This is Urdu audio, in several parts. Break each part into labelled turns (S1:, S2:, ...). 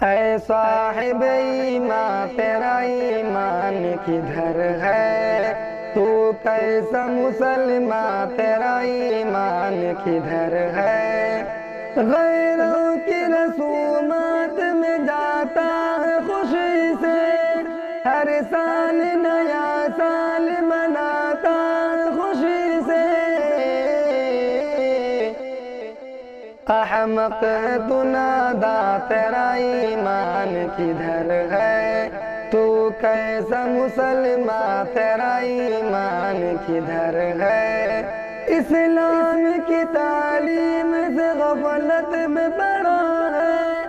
S1: اے صاحب ایمان تیرا ایمان کدھر ہے؟ تو کیسا مسلمان تیرا ایمان کدھر ہے؟ غیروں کی رسومات میں جاتا ہے خوشی سے، ہر سال نیا سال مناتا ہے خوشی سے۔ احمق ہے تو ناداں تیرا ایمان کدھر ہے؟ تو کیسا مسلمان تیرا ایمان کدھر ہے؟ اسلام کی تعلیم سے غفلت میں پڑا ہے،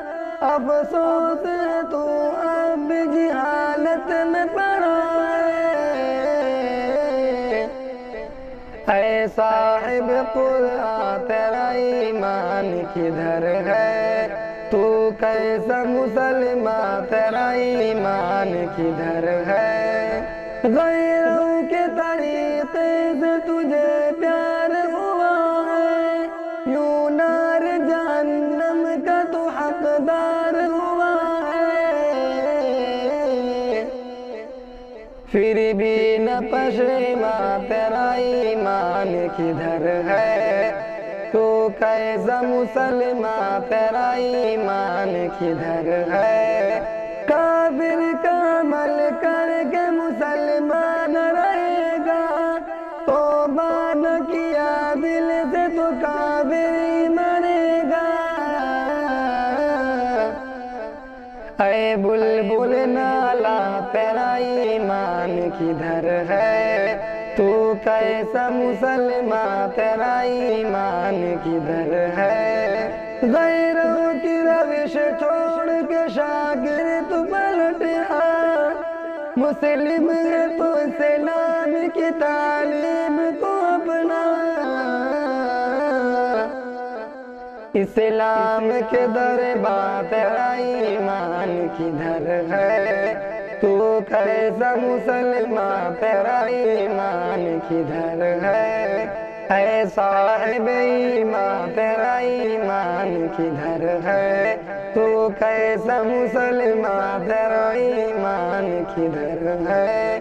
S1: افسوس ہے تو اب جہالت میں پڑا ہے۔ اے صاحب قرآن تیرا ایمان کدھر ہے؟ تو کیسا مسلمان تیرا ایمان کدھر ہے؟ غیروں کے طریقے سے تجھے پیار ہوا ہے، یوں نار جہنم کا تو حقدار ہوا ہے۔ پھر بھی نہ پشیمان تیرا ایمان کدھر ہے؟ تو کیسا مسلمان تیرا ایمان کدھر ہے؟ کافر کا عمل کر کے مسلمان رہے گا، توبہ نہ کیا دل سے تو کافر ہی مرے گا۔ اے بلبل نالا تیرا ایمان کدھر ہے؟ تو کیسا مسلمان تیرا ایمان کدھر ہے؟ غیروں کی روش چھوڑ کے شاگرد تو پلٹ آ، مسلم ہے تو اسلام کی تعلیم کو اپنا۔ اسلام کے دربار تیرا ایمان کدھر ہے؟ تو کیسا مسلمان تیرا ایمان کدھر ہے؟ اے صاحب ایمان تیرا ایمان کدھر ہے؟ تو کیسا مسلمان تیرا ایمان کدھر ہے؟